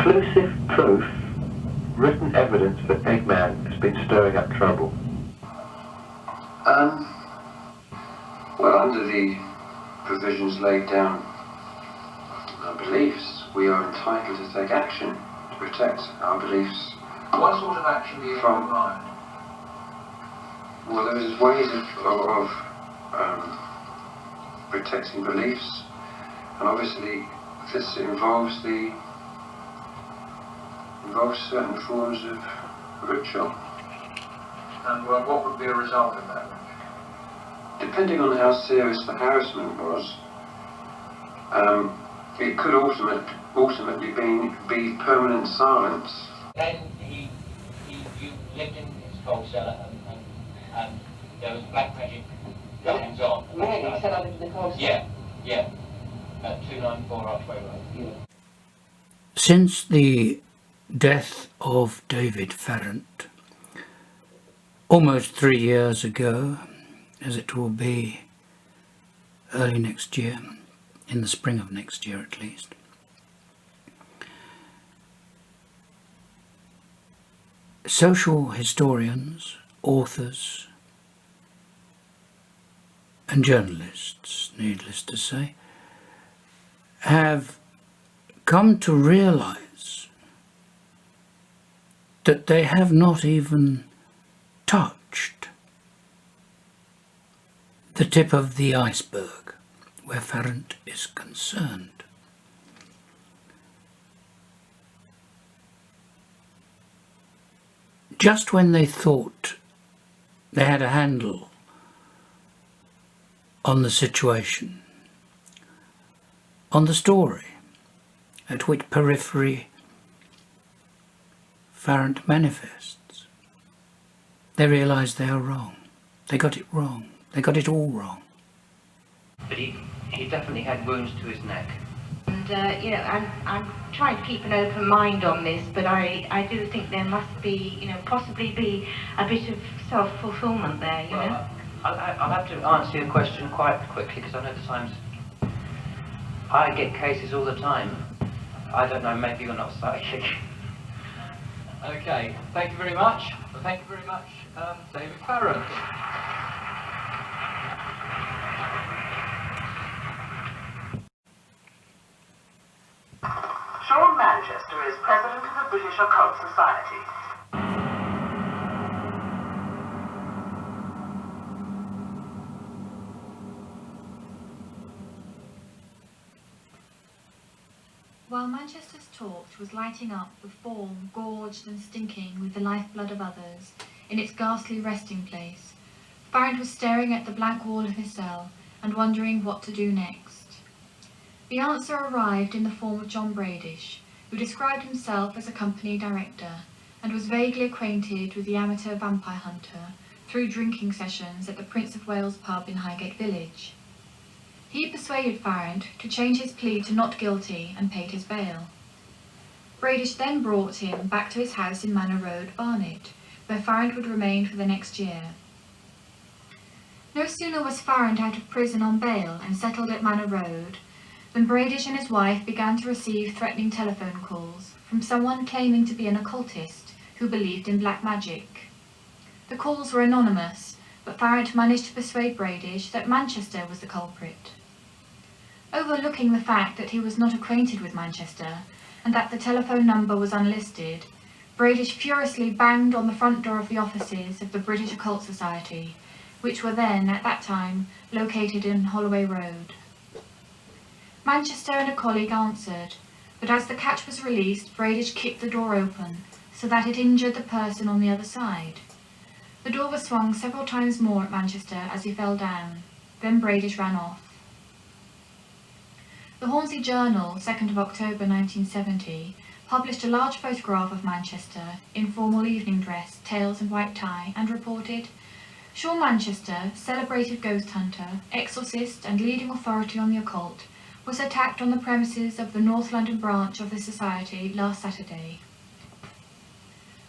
conclusive proof, written evidence that Eggman has been stirring up trouble? Well, under the provisions laid down our beliefs, we are entitled to take action to protect our beliefs. What sort of action do you have in mind? Well, there's ways of protecting beliefs, and obviously this involves certain forms of ritual. And what would be a result of that? Depending on how serious the harassment was, it could ultimately be permanent silence. Then you lived in his coal cellar and there was black magic goings on. Really? Set up in the coal cellar? Yeah. At 294 Archway Road. Yeah. Since the death of David Farrant, almost 3 years ago, as it will be early next year, in the spring of next year at least, social historians, authors and journalists, needless to say, have come to realize that they have not even touched the tip of the iceberg where Farrant is concerned. Just when they thought they had a handle on the situation, on the story, at which periphery Farrant manifests, they realise they are wrong. They got it wrong. They got it all wrong. But he definitely had wounds to his neck. And, I'm trying to keep an open mind on this, but I do think there must be, possibly be a bit of self-fulfillment there, you know? I'll have to answer your question quite quickly, because I know the times. I get cases all the time. I don't know, maybe you're not psychic. Okay, thank you very much. Thank you very much, David Farrant. Sean Manchester is president of the British Occult Society. While Manchester's torch was lighting up the form gorged and stinking with the lifeblood of others in its ghastly resting place, Farrant was staring at the blank wall of his cell and wondering what to do next. The answer arrived in the form of John Bradish, who described himself as a company director and was vaguely acquainted with the amateur vampire hunter through drinking sessions at the Prince of Wales pub in Highgate Village. He persuaded Farrant to change his plea to not guilty and paid his bail. Bradish then brought him back to his house in Manor Road, Barnet, where Farrant would remain for the next year. No sooner was Farrant out of prison on bail and settled at Manor Road than Bradish and his wife began to receive threatening telephone calls from someone claiming to be an occultist who believed in black magic. The calls were anonymous, but Farrant managed to persuade Bradish that Manchester was the culprit. Overlooking the fact that he was not acquainted with Manchester and that the telephone number was unlisted, Bradish furiously banged on the front door of the offices of the British Occult Society, which were then, at that time, located in Holloway Road. Manchester and a colleague answered, but as the catch was released, Bradish kicked the door open, so that it injured the person on the other side. The door was swung several times more at Manchester as he fell down. Then Bradish ran off. The Hornsey Journal, 2nd of October 1970, published a large photograph of Manchester in formal evening dress, tails and white tie, and reported, "Sean Manchester, celebrated ghost hunter, exorcist and leading authority on the occult, was attacked on the premises of the North London branch of the Society last Saturday."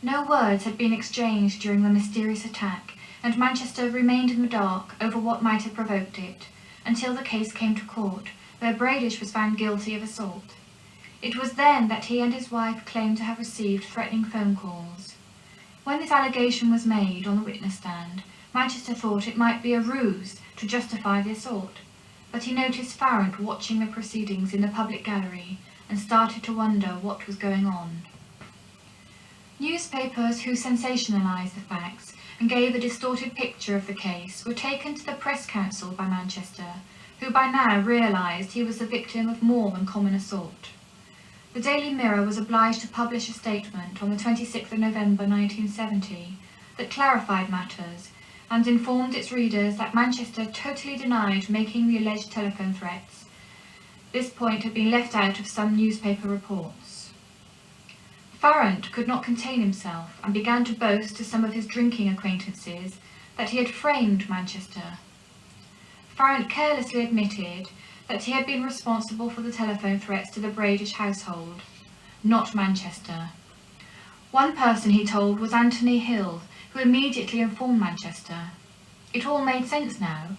No words had been exchanged during the mysterious attack, and Manchester remained in the dark over what might have provoked it, until the case came to court, where Bradish was found guilty of assault. It was then that he and his wife claimed to have received threatening phone calls. When this allegation was made on the witness stand, Manchester thought it might be a ruse to justify the assault, but he noticed Farrant watching the proceedings in the public gallery and started to wonder what was going on. Newspapers who sensationalised the facts and gave a distorted picture of the case were taken to the Press Council by Manchester, who by now realised he was the victim of more than common assault. The Daily Mirror was obliged to publish a statement on the 26th of November 1970 that clarified matters and informed its readers that Manchester totally denied making the alleged telephone threats. This point had been left out of some newspaper reports. Farrant could not contain himself and began to boast to some of his drinking acquaintances that he had framed Manchester. Farrant carelessly admitted that he had been responsible for the telephone threats to the Bradish household, not Manchester. One person, he told, was Anthony Hill, who immediately informed Manchester. It all made sense now.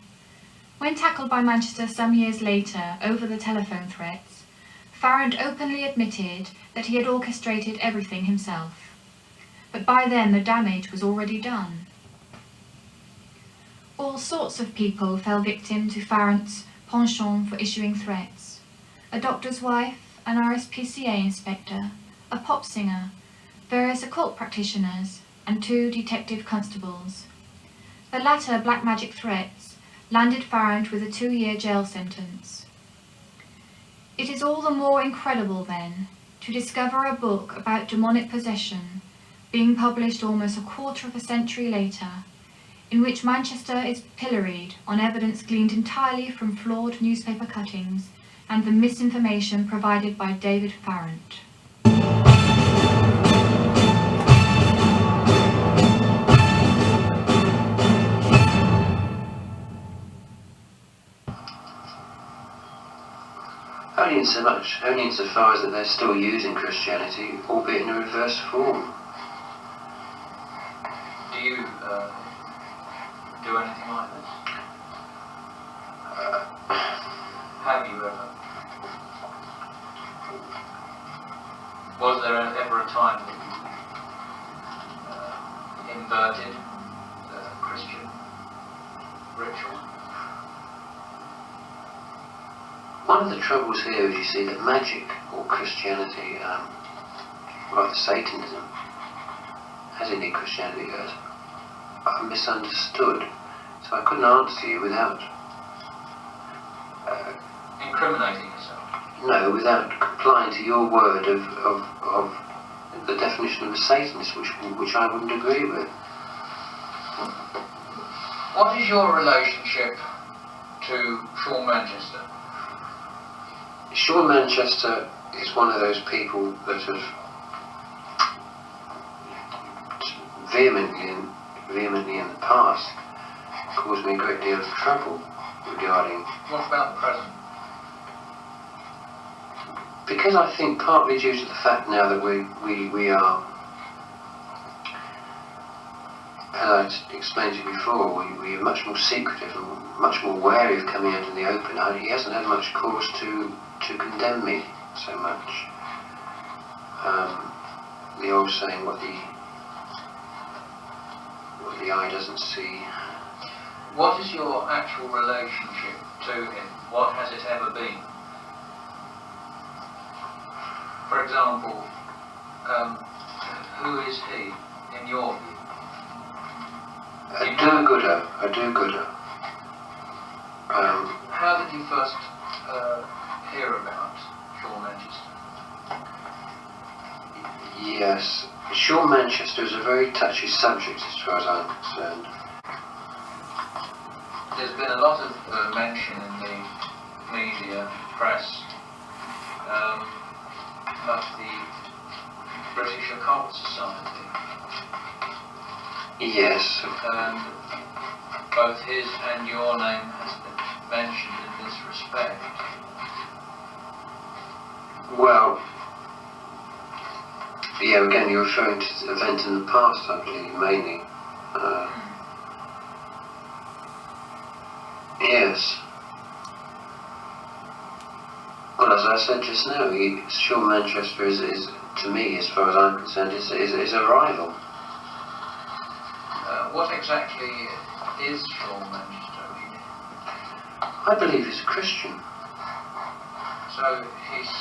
When tackled by Manchester some years later over the telephone threats, Farrant openly admitted that he had orchestrated everything himself. But by then the damage was already done. All sorts of people fell victim to Farrant's penchant for issuing threats. A doctor's wife, an RSPCA inspector, a pop singer, various occult practitioners, and 2 detective constables. The latter black magic threats landed Farrant with a 2-year jail sentence. It is all the more incredible, then, to discover a book about demonic possession being published almost a quarter of a century later, in which Manchester is pilloried on evidence gleaned entirely from flawed newspaper cuttings and the misinformation provided by David Farrant. Only insofar as that they're still using Christianity, albeit in a reverse form. Do you do anything like this? Have you ever? Was there ever a time that you inverted the Christian ritual? One of the troubles here is you see that magic, or Christianity, rather Satanism, as indeed Christianity goes, are misunderstood. So I couldn't answer you without incriminating yourself? No, without complying to your word of the definition of a Satanist, which I wouldn't agree with. What is your relationship to Sean Manchester? Sean Manchester is one of those people that have vehemently in the past caused me a great deal of trouble regarding... What about the present? Because I think partly due to the fact now that we are, as I explained to you before, we are much more secretive and much more wary of coming out in the open. He hasn't had much cause to condemn me so much. The old saying, what the eye doesn't see. What is your actual relationship to him? What has it ever been? For example, who is he, in your view? A do-gooder. How did you first hear about Sean Manchester? Yes, Sean Manchester is a very touchy subject as far as I'm concerned. There's been a lot of mention in the media, press, of the British Occult Society. Yes. And both his and your name has been mentioned in this respect. Well, yeah, again, you're referring to the event in the past, I believe, mainly. Yes. Well, I as I said just now, Sean Manchester is, to me, as far as I'm concerned, is a rival. What exactly is Sean Manchester? I believe he's a Christian. So he's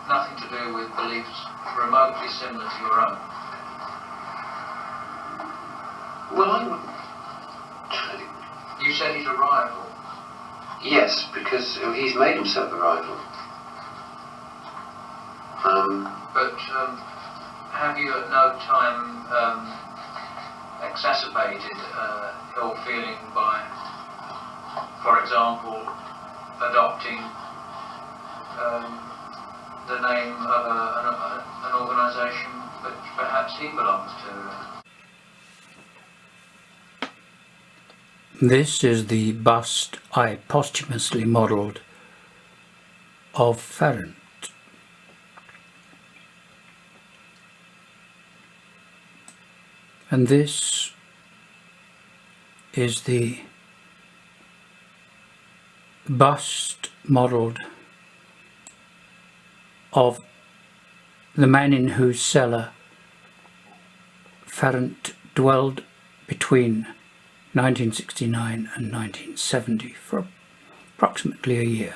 nothing to do with beliefs remotely similar to your own? Well, I wouldn't. You said he's a rival. Yes, because he's made himself a rival. But have you at no time exacerbated ill feeling by, for example, adopting the name of an organisation which perhaps he belongs to? This is the bust I posthumously modelled of Farrant. And this is the bust modelled of the man in whose cellar Farrant dwelled between 1969 and 1970 for approximately a year.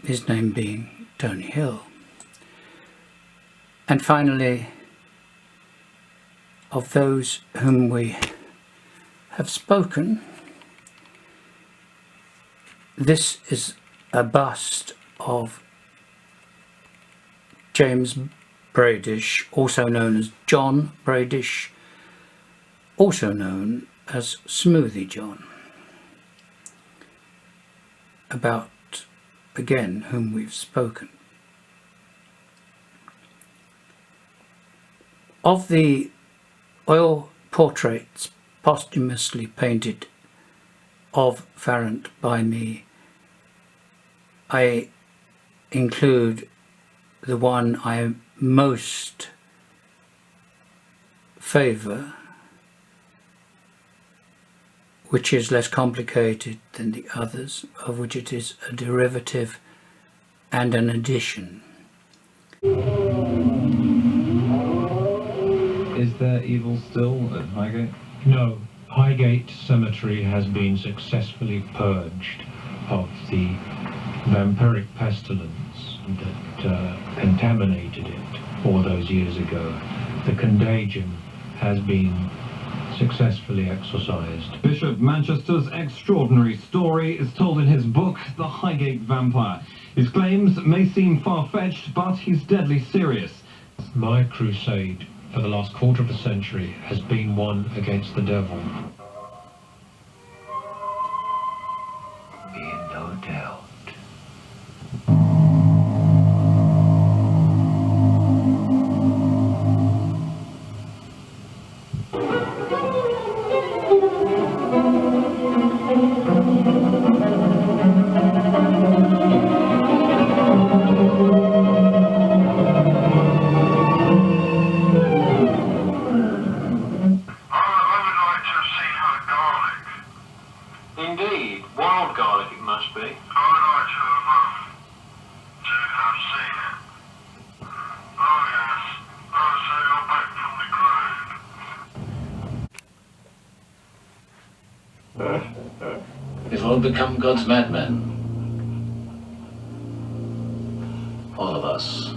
His name being Tony Hill. And finally, of those whom we have spoken, this is a bust of James Bradish, also known as John Bradish, also known as Smoothie John, about, again, whom we've spoken. Of the oil portraits posthumously painted of Farrant by me, I include the one I most favour, which is less complicated than the others, of which it is a derivative and an addition. Is there evil still at Highgate? No. Highgate Cemetery has been successfully purged of the vampiric pestilence that contaminated it all those years ago. The contagion has been successfully exorcised. Bishop Manchester's extraordinary story is told in his book, The Highgate Vampire. His claims may seem far-fetched, but he's deadly serious. My crusade for the last quarter of a century has been one against the devil. Be in no doubt. Indeed, wild garlic it must be. I would like to have seen it. Oh yes. Oh, so you're back from the grave. We've all become God's madmen. All of us.